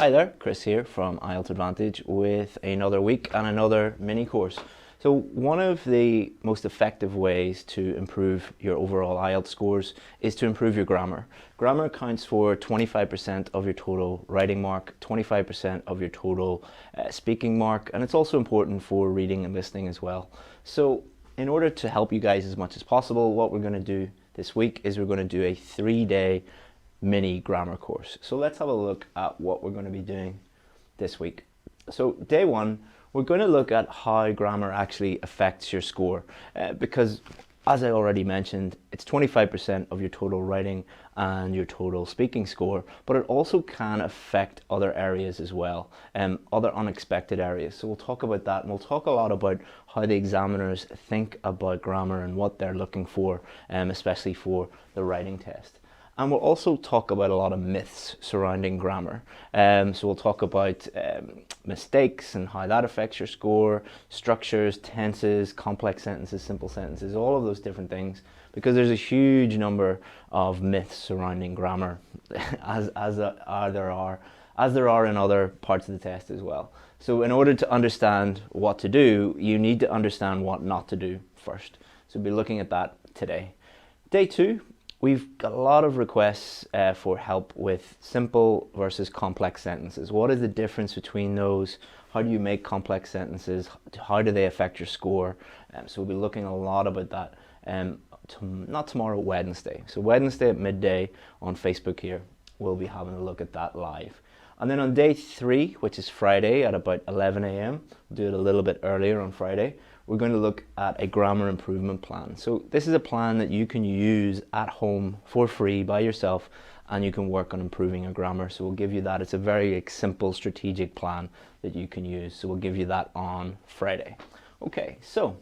Hi there, Chris here from IELTS Advantage with another week and another mini course. So one of the most effective ways to improve your overall IELTS scores is to improve your grammar. Grammar accounts for 25% of your total writing mark, 25% of your total speaking mark, and it's also important for reading and listening as well. So in order to help you guys as much as possible, what we're going to do this week is we're going to do a 3-day mini grammar course. So let's have a look at what we're going to be doing this week. So day one, we're going to look at how grammar actually affects your score because as I already mentioned, it's 25% of your total writing and your total speaking score, but it also can affect other areas as well, other unexpected areas. So we'll talk about that, and we'll talk a lot about how the examiners think about grammar and what they're looking for, especially for the writing test. And we'll also talk about a lot of myths surrounding grammar. So we'll talk about mistakes and how that affects your score, structures, tenses, complex sentences, simple sentences, all of those different things, because there's a huge number of myths surrounding grammar, as there are in other parts of the test as well. So in order to understand what to do, you need to understand what not to do first. So we'll be looking at that today. Day two, we've got a lot of requests for help with simple versus complex sentences. What is the difference between those? How do you make complex sentences? How do they affect your score? So we'll be looking a lot about that. Not tomorrow, Wednesday. So Wednesday at midday on Facebook here, we'll be having a look at that live. And then on day three, which is Friday at about 11 a.m., we'll do it a little bit earlier on Friday, we're going to look at a grammar improvement plan. So this is a plan that you can use at home for free by yourself, and you can work on improving your grammar. So we'll give you that. It's a very simple strategic plan that you can use. So we'll give you that on Friday. Okay, so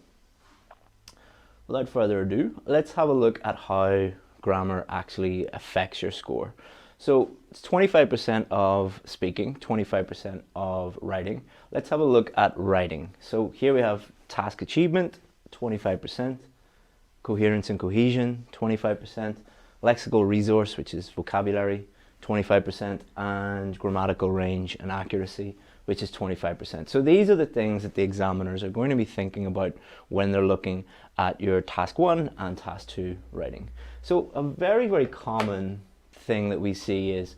without further ado, let's have a look at how grammar actually affects your score. So it's 25% of speaking, 25% of writing. Let's have a look at writing. So here we have task achievement, 25%, coherence and cohesion, 25%, lexical resource, which is vocabulary, 25%, and grammatical range and accuracy, which is 25%. So these are the things that the examiners are going to be thinking about when they're looking at your task 1 and task 2 writing. So a very, very common thing that we see is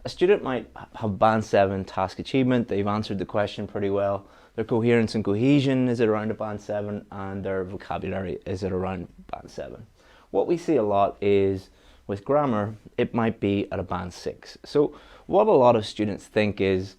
a student might have band 7 task achievement. They've answered the question pretty well. Their coherence and cohesion is at around a band 7, and their vocabulary is at around band 7. What we see a lot is with grammar, it might be at a band 6. So what a lot of students think is,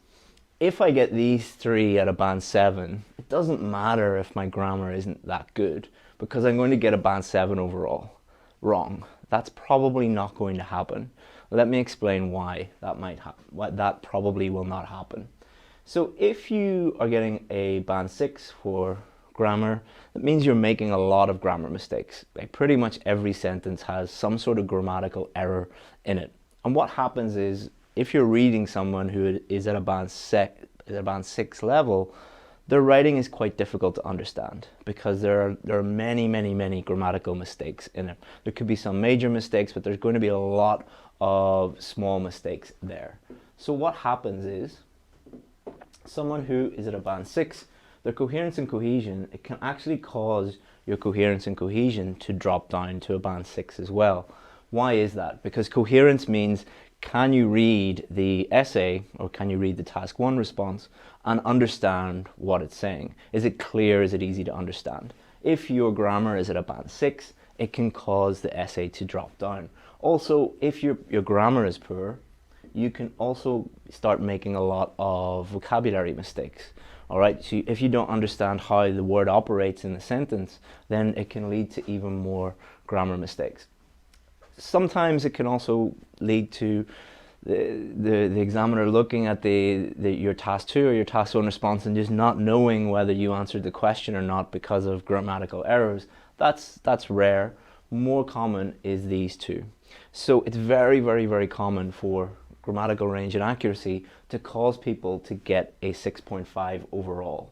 if I get these 3 at a band 7, it doesn't matter if my grammar isn't that good, because I'm going to get a band 7 overall. Wrong. That's probably not going to happen. Let me explain why that probably will not happen. So if you are getting a band 6 for grammar, that means you're making a lot of grammar mistakes. Like pretty much every sentence has some sort of grammatical error in it. And what happens is, if you're reading someone who is at a band 6 level, their writing is quite difficult to understand because there are many grammatical mistakes in it. There could be some major mistakes, but there's going to be a lot of small mistakes there. So what happens is, someone who is at a band 6, their coherence and cohesion, it can actually cause your coherence and cohesion to drop down to a band 6 as well. Why is that? Because coherence means, can you read the essay or can you read the task 1 response and understand what it's saying? Is it clear? Is it easy to understand? If your grammar is at a band 6, it can cause the essay to drop down. Also, if your grammar is poor, you can also start making a lot of vocabulary mistakes. All right, so if you don't understand how the word operates in the sentence, then it can lead to even more grammar mistakes. Sometimes it can also lead to the examiner looking at your task 2 or your task 1 response and just not knowing whether you answered the question or not because of grammatical errors. That's rare. More common is these two. So it's very common for grammatical range and accuracy to cause people to get a 6.5 overall,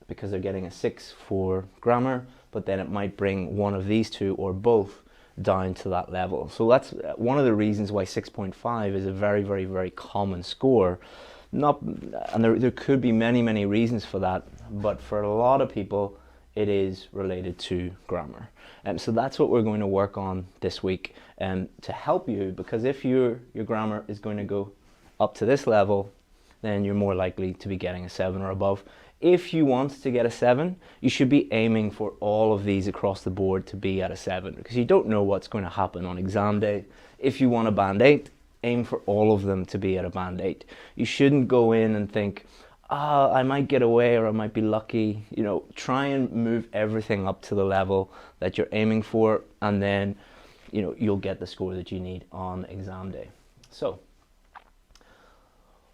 because they're getting a 6 for grammar, but then it might bring one of these two or both down to that level. So that's one of the reasons why 6.5 is a very, very, very common score. And there could be many, many reasons for that, but for a lot of people, it is related to grammar. So that's what we're going to work on this week to help you, because if your grammar is going to go up to this level, then you're more likely to be getting a 7 or above. If you want to get a 7, you should be aiming for all of these across the board to be at a 7, because you don't know what's going to happen on exam day. If you want a band 8, aim for all of them to be at a band 8. You shouldn't go in and think, I might get away or I might be lucky. You know, try and move everything up to the level that you're aiming for, and then, you know, you'll get the score that you need on exam day. So,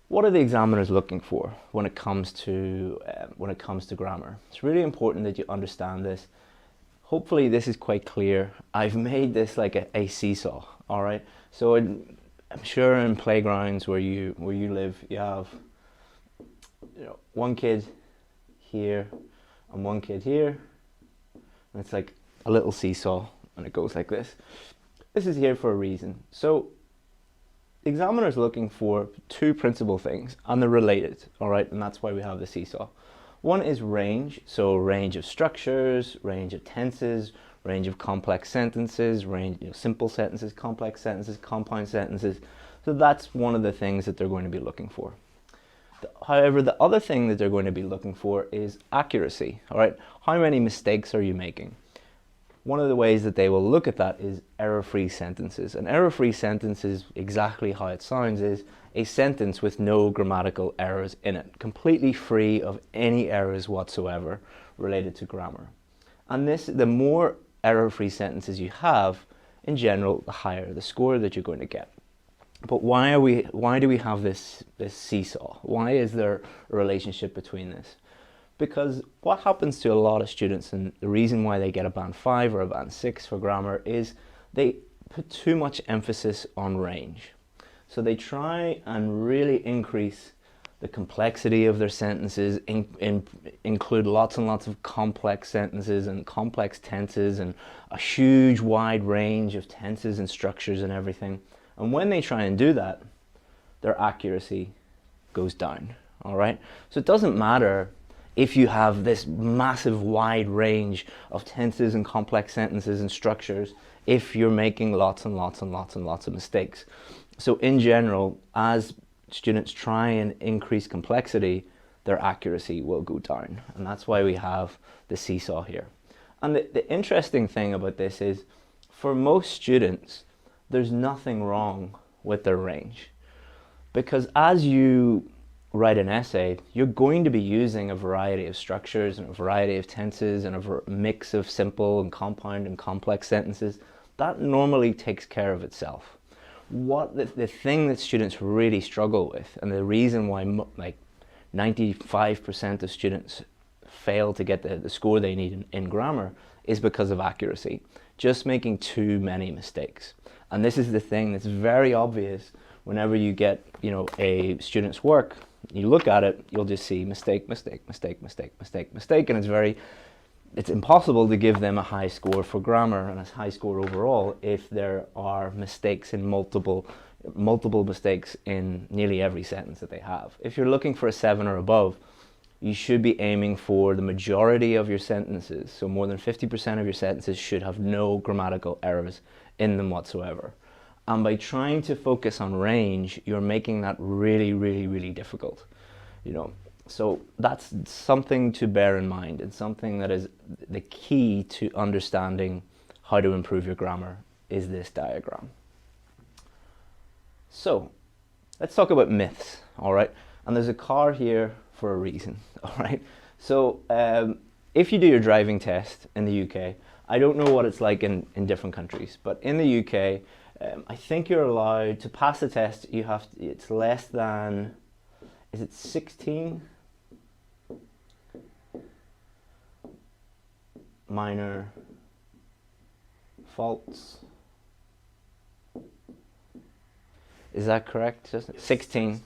what are the examiners looking for when it comes to grammar? It's really important that you understand this. Hopefully this is quite clear. I've made this like a seesaw, all right? So I'm sure in playgrounds where you live, you have, you know, one kid here and one kid here, and it's like a little seesaw, and it goes like this. This is here for a reason. So the examiner is looking for two principal things, and they're related, all right? And that's why we have the seesaw. One is range, so range of structures, range of tenses, range of complex sentences, range, you know, simple sentences, complex sentences, compound sentences. So that's one of the things that they're going to be looking for. However, the other thing that they're going to be looking for is accuracy, all right? How many mistakes are you making? One of the ways that they will look at that is error-free sentences. An error-free sentence is exactly how it sounds, is a sentence with no grammatical errors in it, completely free of any errors whatsoever related to grammar. And the more error-free sentences you have, in general, the higher the score that you're going to get. But why do we have this seesaw? Why is there a relationship between this? Because what happens to a lot of students, and the reason why they get a band 5 or a band 6 for grammar, is they put too much emphasis on range. So they try and really increase the complexity of their sentences, include lots and lots of complex sentences and complex tenses and a huge wide range of tenses and structures and everything. And when they try and do that, their accuracy goes down, all right? So it doesn't matter if you have this massive wide range of tenses and complex sentences and structures, if you're making lots and lots and lots and lots of mistakes. So in general, as students try and increase complexity, their accuracy will go down. And that's why we have the seesaw here. And the interesting thing about this is, for most students, there's nothing wrong with their range. Because as you write an essay, you're going to be using a variety of structures and a variety of tenses and a mix of simple and compound and complex sentences. That normally takes care of itself. What the thing that students really struggle with, and the reason why like 95% of students fail to get the score they need in grammar, is because of accuracy. Just making too many mistakes. And this is the thing that's very obvious whenever you get, you know, a student's work. You look at it, you'll just see mistake, mistake, mistake, mistake, mistake, mistake, and it's impossible to give them a high score for grammar and a high score overall if there are mistakes in multiple mistakes in nearly every sentence that they have. If you're looking for a 7 or above, you should be aiming for the majority of your sentences, so more than 50% of your sentences should have no grammatical errors in them whatsoever. And by trying to focus on range, you're making that really, really, really difficult, you know. So that's something to bear in mind, and something that is the key to understanding how to improve your grammar is this diagram. So let's talk about myths, all right? And there's a car here for a reason, all right? So if you do your driving test in the UK, I don't know what it's like in different countries, but in the UK, I think you're allowed to pass the test. It's less than, is it 16 minor faults? Is that correct? 16,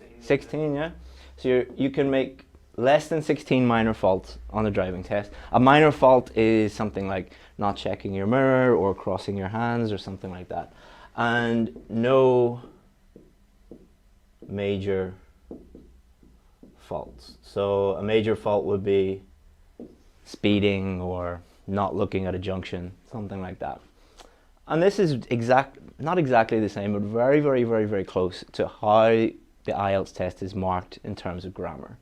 yeah. So you can make less than 16 minor faults on the driving test. A minor fault is something like not checking your mirror or crossing your hands or something like that. And no major faults. So a major fault would be speeding or not looking at a junction, something like that. And this is not exactly the same, but very, very, very, very close to how the IELTS test is marked in terms of grammar.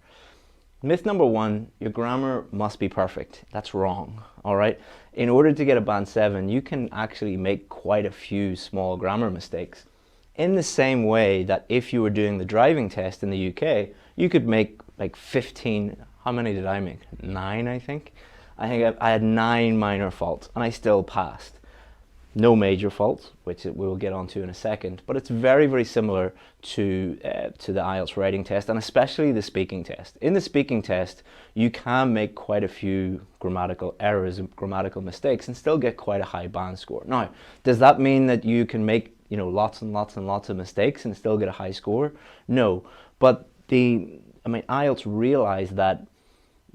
Myth number one, your grammar must be perfect. That's wrong, all right? In order to get a band 7, you can actually make quite a few small grammar mistakes. In the same way that if you were doing the driving test in the UK, you could make like 15, how many did I make? 9, I think. I think I had 9 minor faults and I still passed. No major faults, which we'll get onto in a second, but it's very, very similar to the IELTS writing test, and especially the speaking test. In the speaking test, you can make quite a few grammatical errors and grammatical mistakes and still get quite a high band score. Now, does that mean that you can make, you know, lots and lots and lots of mistakes and still get a high score? No, but IELTS realize that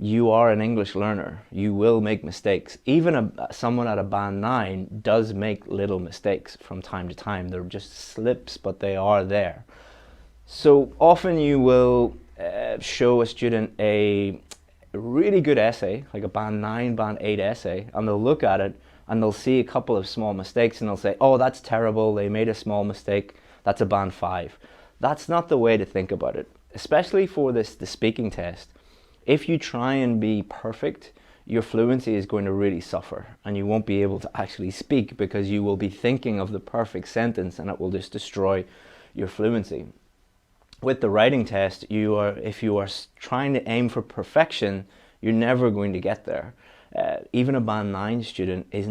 you are an English learner. You will make mistakes. Even someone at a band 9 does make little mistakes from time to time. They're just slips, but they are there. So often you will show a student a really good essay, like a band 9, band 8 essay, and they'll look at it and they'll see a couple of small mistakes and they'll say, oh, that's terrible, they made a small mistake, that's a band 5. That's not the way to think about it, especially for the speaking test. If you try and be perfect, your fluency is going to really suffer and you won't be able to actually speak because you will be thinking of the perfect sentence and it will just destroy your fluency. With the writing test, if you are trying to aim for perfection, you're never going to get there. Even a band 9 student is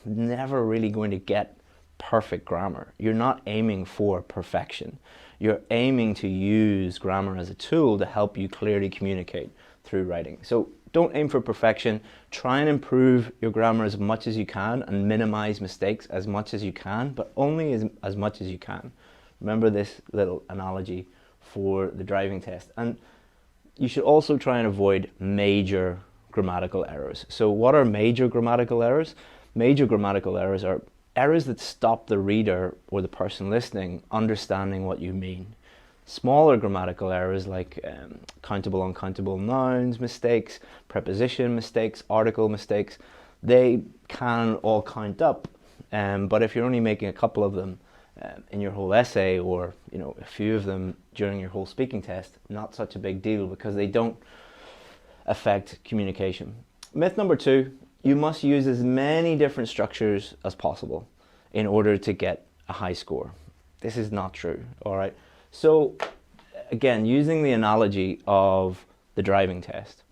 never really going to get perfect grammar. You're not aiming for perfection. You're aiming to use grammar as a tool to help you clearly communicate through writing. So don't aim for perfection. Try and improve your grammar as much as you can and minimize mistakes as much as you can, but only as much as you can. Remember this little analogy for the driving test. And you should also try and avoid major grammatical errors. So what are major grammatical errors? Major grammatical errors are errors that stop the reader or the person listening understanding what you mean. Smaller grammatical errors like countable, uncountable nouns mistakes, preposition mistakes, article mistakes, they can all count up. But if you're only making a couple of them in your whole essay, or a few of them during your whole speaking test, not such a big deal because they don't affect communication. Myth number 2, you must use as many different structures as possible in order to get a high score. This is not true, all right? So again, using the analogy of the driving test.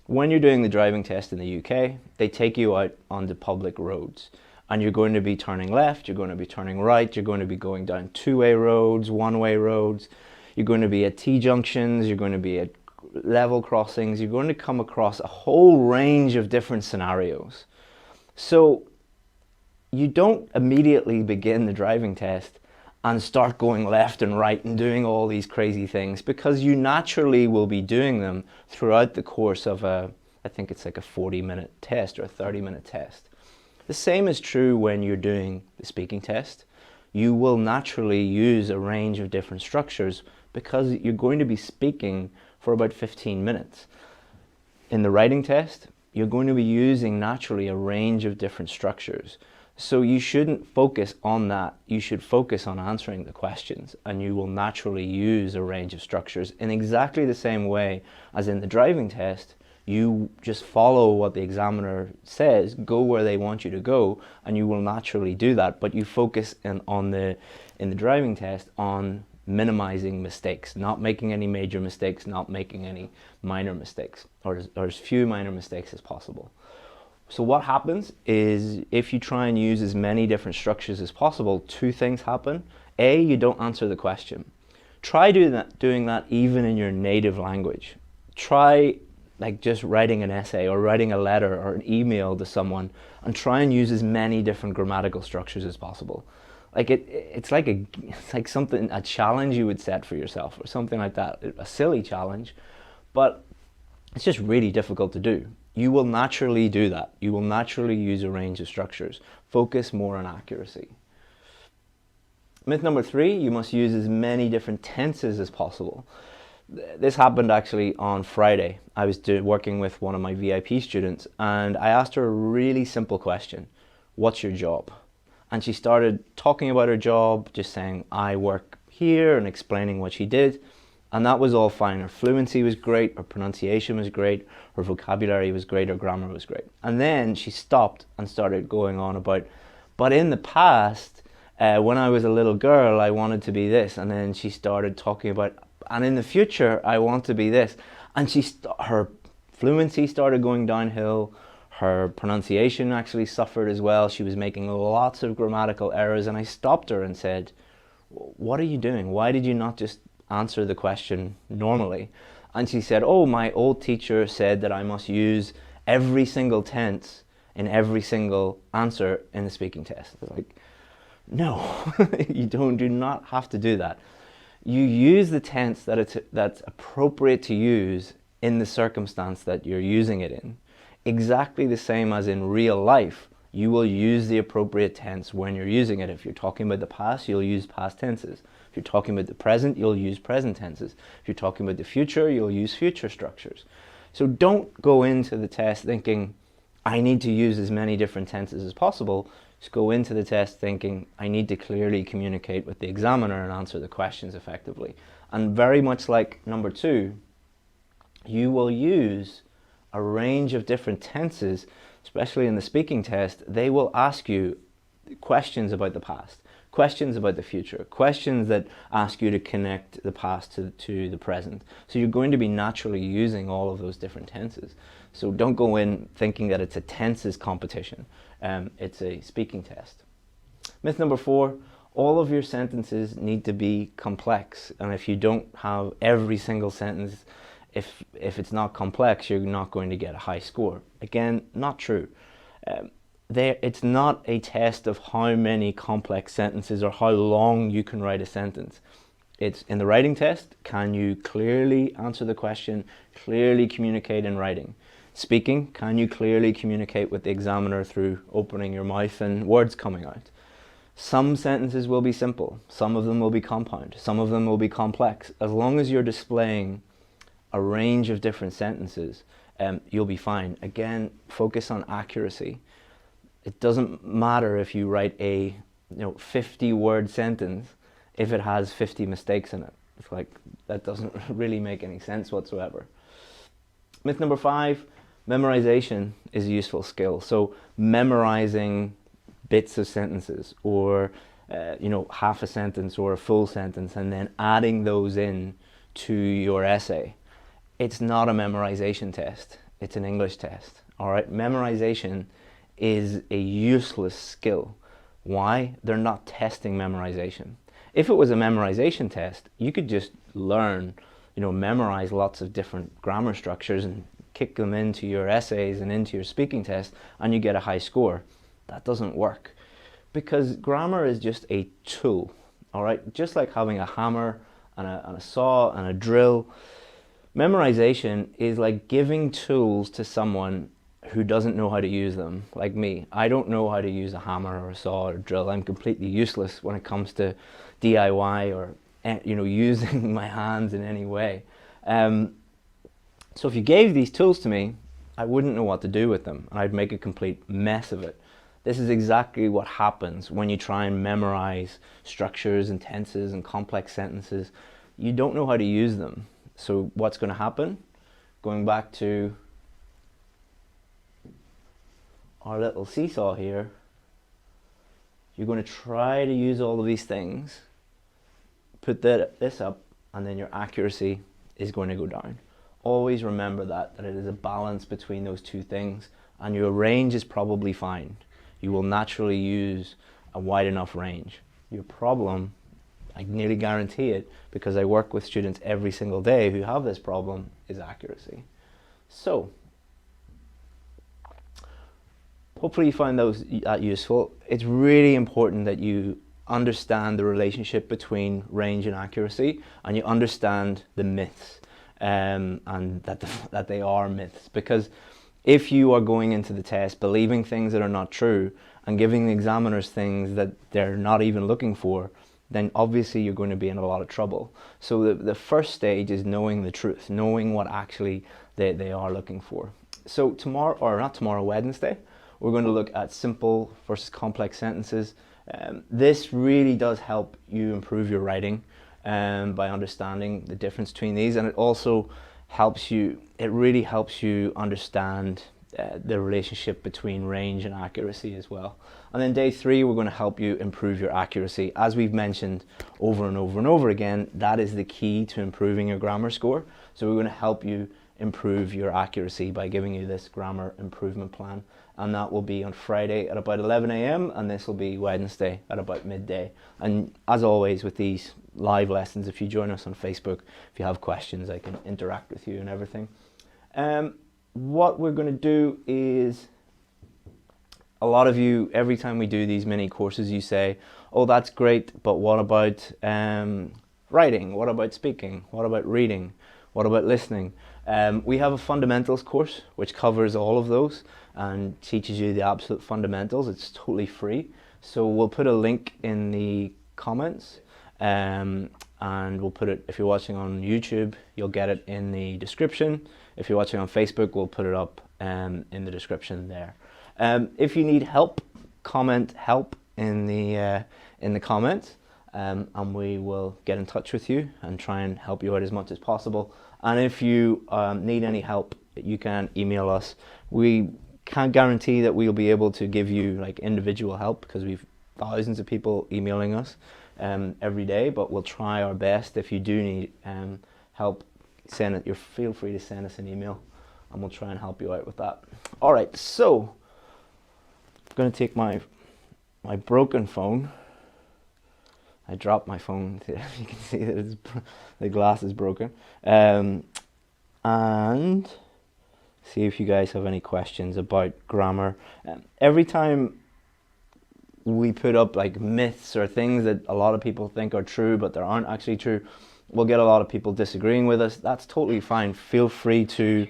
When you're doing the driving test in the UK, they take you out onto public roads and you're going to be turning left, you're going to be turning right, you're going to be going down two-way roads, one-way roads, you're going to be at T-junctions, you're going to be at level crossings, you're going to come across a whole range of different scenarios. So you don't immediately begin the driving test and start going left and right and doing all these crazy things, because you naturally will be doing them throughout the course of I think it's like a 40-minute test or a 30-minute test. The same is true when you're doing the speaking test. You will naturally use a range of different structures because you're going to be speaking for about 15 minutes. In the writing test, you're going to be using naturally a range of different structures. So you shouldn't focus on that. You should focus on answering the questions, and you will naturally use a range of structures in exactly the same way as in the driving test. You just follow what the examiner says, go where they want you to go, and you will naturally do that. But you focus in the driving test on minimizing mistakes, not making any major mistakes, not making any minor mistakes, or as few minor mistakes as possible. So what happens is, if you try and use as many different structures as possible, two things happen. A, you don't answer the question. Try doing that even in your native language. Try like just writing an essay or writing a letter or an email to someone, and try and use as many different grammatical structures as possible. Like it's like something, a challenge you would set for yourself or something like that, a silly challenge. but it's just really difficult to do. You will naturally do that. You will naturally use a range of structures. Focus more on accuracy. Myth number 3, you must use as many different tenses as possible. This happened actually on Friday. I was working with one of my VIP students and I asked her a really simple question. What's your job? And she started talking about her job, just saying, I work here, and explaining what she did. And that was all fine. Her fluency was great, her pronunciation was great, her vocabulary was great, her grammar was great. And then she stopped and started going on about, but in the past, when I was a little girl, I wanted to be this. And then she started talking about, and in the future, I want to be this. And her fluency started going downhill. Her pronunciation actually suffered as well. She was making lots of grammatical errors. And I stopped her and said, what are you doing? Why did you not just answer the question normally? And she said, oh, my old teacher said that I must use every single tense in every single answer in the speaking test. I was like, no, you do not have to do that. You use the tense that's appropriate to use in the circumstance that you're using it in. Exactly the same as in real life, you will use the appropriate tense when you're using it. If you're talking about the past, you'll use past tenses. If you're talking about the present, you'll use present tenses. If you're talking about the future, you'll use future structures. So don't go into the test thinking, I need to use as many different tenses as possible. Just go into the test thinking, I need to clearly communicate with the examiner and answer the questions effectively. And very much like number 2, you will use a range of different tenses, especially in the speaking test. They will ask you questions about the past, questions about the future, questions that ask you to connect the past to the present. So you're going to be naturally using all of those different tenses. So don't go in thinking that it's a tenses competition. It's a speaking test. Myth number 4, all of your sentences need to be complex. And if you don't have every single sentence, if it's not complex, you're not going to get a high score. Again, not true. It's not a test of how many complex sentences or how long you can write a sentence. It's in the writing test, can you clearly answer the question, clearly communicate in writing? Speaking, can you clearly communicate with the examiner through opening your mouth and words coming out? Some sentences will be simple, some of them will be compound, some of them will be complex. As long as you're displaying a range of different sentences, you'll be fine. Again, focus on accuracy. It doesn't matter if you write a 50-word sentence if it has 50 mistakes in it. It's like, that doesn't really make any sense whatsoever. Myth number 5, memorization is a useful skill. So memorizing bits of sentences, or half a sentence or a full sentence, and then adding those in to your essay. It's not a memorization test, it's an English test. All right, memorization is a useless skill. Why? They're not testing memorization. If it was a memorization test, you could just learn, memorize lots of different grammar structures and kick them into your essays and into your speaking test, and you get a high score. That doesn't work, because grammar is just a tool. All right, just like having a hammer and a saw and a drill. Memorization is like giving tools to someone who doesn't know how to use them, like me. I don't know how to use a hammer or a saw or a drill. I'm completely useless when it comes to DIY or using my hands in any way. So if you gave these tools to me, I wouldn't know what to do with them, and I'd make a complete mess of it. This is exactly what happens when you try and memorize structures and tenses and complex sentences. You don't know how to use them. So what's going to happen? Going back to our little seesaw here, you're going to try to use all of these things, put this up, and then your accuracy is going to go down. Always remember that it is a balance between those two things, and your range is probably fine. You will naturally use a wide enough range. Your problem, I nearly guarantee it, because I work with students every single day who have this problem, is accuracy. So, hopefully you find that useful. It's really important that you understand the relationship between range and accuracy, and you understand the myths. and that they are myths. Because if you are going into the test believing things that are not true and giving the examiners things that they're not even looking for, then obviously you're going to be in a lot of trouble. So the first stage is knowing the truth, knowing what actually they are looking for. So tomorrow, or not tomorrow, Wednesday, we're going to look at simple versus complex sentences. This really does help you improve your writing by understanding the difference between these, and it also helps you, it really helps you understand the relationship between range and accuracy as well. And then day 3, we're going to help you improve your accuracy. As we've mentioned over and over and over again, that is the key to improving your grammar score. So we're going to help you improve your accuracy by giving you this grammar improvement plan. And that will be on Friday at about 11 a.m. and this will be Wednesday at about midday. And as always with these live lessons, if you join us on Facebook, if you have questions, I can interact with you and everything. What we're going to do is, a lot of you, every time we do these mini courses, you say, oh, that's great, but what about writing? What about speaking? What about reading? What about listening? We have a fundamentals course which covers all of those and teaches you the absolute fundamentals. It's totally free. So we'll put a link in the comments, and we'll put it, if you're watching on YouTube, you'll get it in the description. If you're watching on Facebook, we'll put it up in the description there. If you need help, comment help in the comments, and we will get in touch with you and try and help you out as much as possible. And if you need any help, you can email us. We can't guarantee that we'll be able to give you like individual help because we've thousands of people emailing us every day, but we'll try our best. If you do need help, feel free to send us an email and we'll try and help you out with that. All right, so I'm going to take my broken phone. I dropped my phone. You can see that the glass is broken. And see if you guys have any questions about grammar. Every time we put up like myths or things that a lot of people think are true but they aren't actually true, we'll get a lot of people disagreeing with us. That's totally fine. Feel free to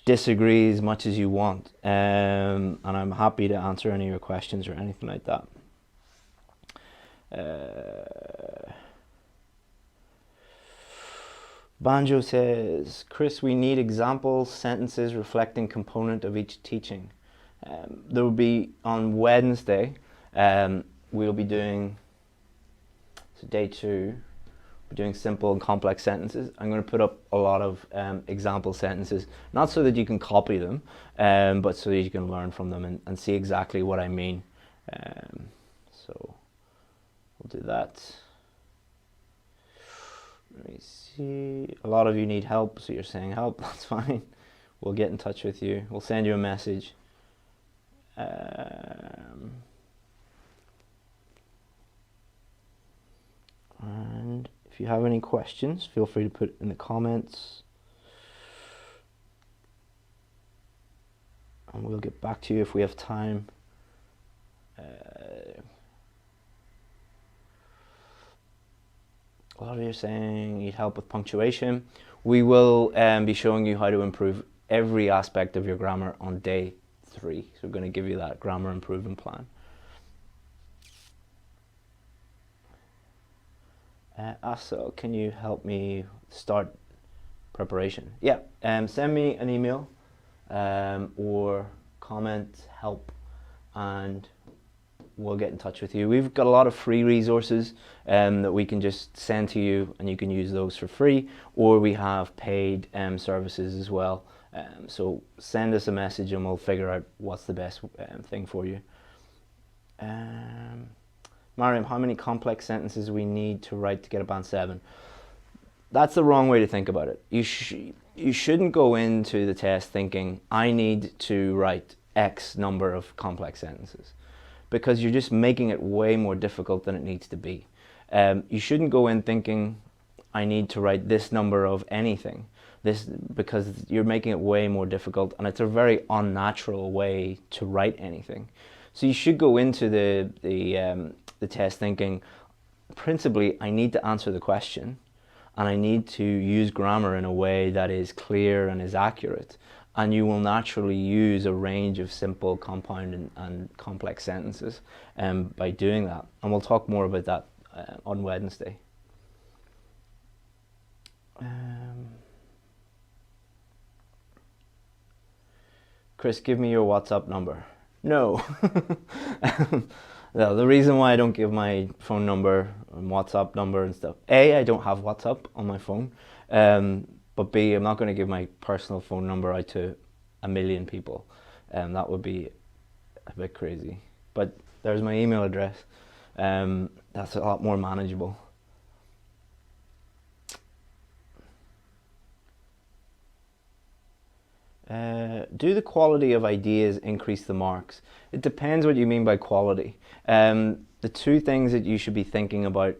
disagree as much as you want, and I'm happy to answer any of your questions or anything like that. Banjo says, Chris, we need example sentences reflecting component of each teaching. There will be on Wednesday, we'll be doing, so day 2, we're doing simple and complex sentences. I'm going to put up a lot of example sentences, not so that you can copy them, but so that you can learn from them and see exactly what I mean. So we'll do that. Let me see. A lot of you need help, so you're saying help. That's fine. We'll get in touch with you. We'll send you a message. And if you have any questions, feel free to put it in the comments. And we'll get back to you if we have time. A lot of you are saying you need help with punctuation. We will be showing you how to improve every aspect of your grammar on day 3. So we're going to give you that grammar improvement plan. So can you help me start preparation? Yeah, send me an email or comment help and we'll get in touch with you. We've got a lot of free resources that we can just send to you and you can use those for free, or we have paid services as well. So send us a message and we'll figure out what's the best thing for you. Mariam, how many complex sentences we need to write to get a band 7? That's the wrong way to think about it. You shouldn't go into the test thinking, I need to write X number of complex sentences, because you're just making it way more difficult than it needs to be. You shouldn't go in thinking, I need to write this number of anything, because you're making it way more difficult, and it's a very unnatural way to write anything. So you should go into the test thinking, principally, I need to answer the question, and I need to use grammar in a way that is clear and is accurate. And you will naturally use a range of simple, compound, and complex sentences by doing that. And we'll talk more about that on Wednesday. Chris, give me your WhatsApp number. No. No, the reason why I don't give my phone number and WhatsApp number and stuff, A, I don't have WhatsApp on my phone, but B, I'm not going to give my personal phone number out to 1 million people. That would be a bit crazy. But there's my email address. That's a lot more manageable. Do the quality of ideas increase the marks? It depends what you mean by quality. The two things that you should be thinking about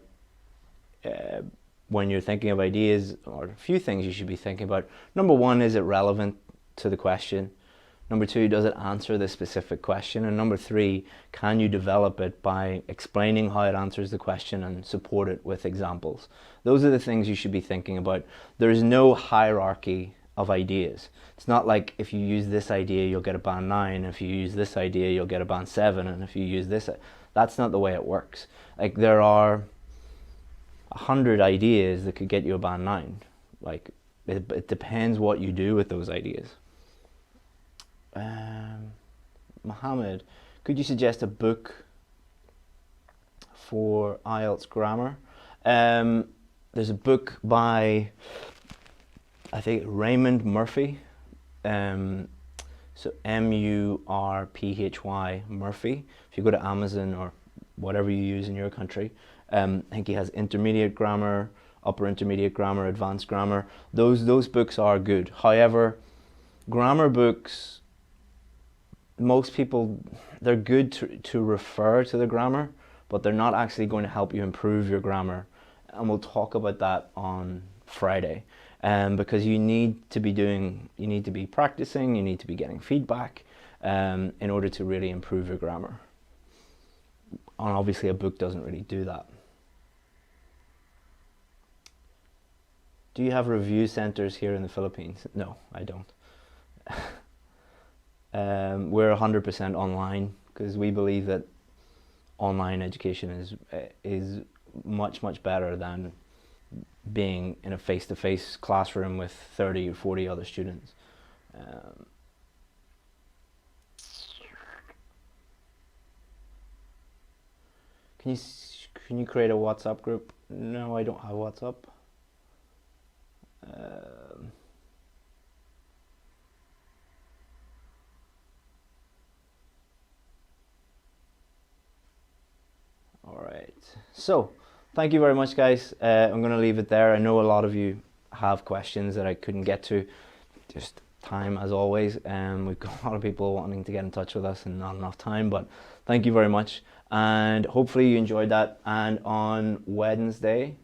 when you're thinking of ideas, or a few things you should be thinking about. Number one, is it relevant to the question? Number two, does it answer the specific question? And number three, can you develop it by explaining how it answers the question and support it with examples? Those are the things you should be thinking about. There is no hierarchy of ideas. It's not like if you use this idea you'll get a band 9, if you use this idea you'll get a band 7, and if you use this, that's not the way it works. Like, there are 100 ideas that could get you a band 9. Like, it depends what you do with those ideas. Mohammed, could you suggest a book for IELTS grammar? There's a book by, I think, Raymond Murphy, so M-U-R-P-H-Y, Murphy. If you go to Amazon or whatever you use in your country, I think he has intermediate grammar, upper intermediate grammar, advanced grammar. Those books are good. However, grammar books, most people, they're good to refer to the grammar, but they're not actually going to help you improve your grammar. And we'll talk about that on Friday. Because you need to be practicing, you need to be getting feedback in order to really improve your grammar. And obviously a book doesn't really do that. Do you have review centers here in the Philippines? No, I don't. We're 100% online because we believe that online education is much better than being in a face-to-face classroom with 30 or 40 other students. Can you create a WhatsApp group? No, I don't have WhatsApp. All right, so thank you very much, guys. I'm going to leave it there. I know a lot of you have questions that I couldn't get to. Just time, as always. We've got a lot of people wanting to get in touch with us and not enough time, but thank you very much. And hopefully you enjoyed that. And on Wednesday,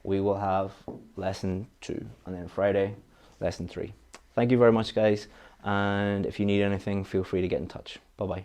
we will have lesson 2. And then Friday, lesson 3. Thank you very much, guys. And if you need anything, feel free to get in touch. Bye-bye.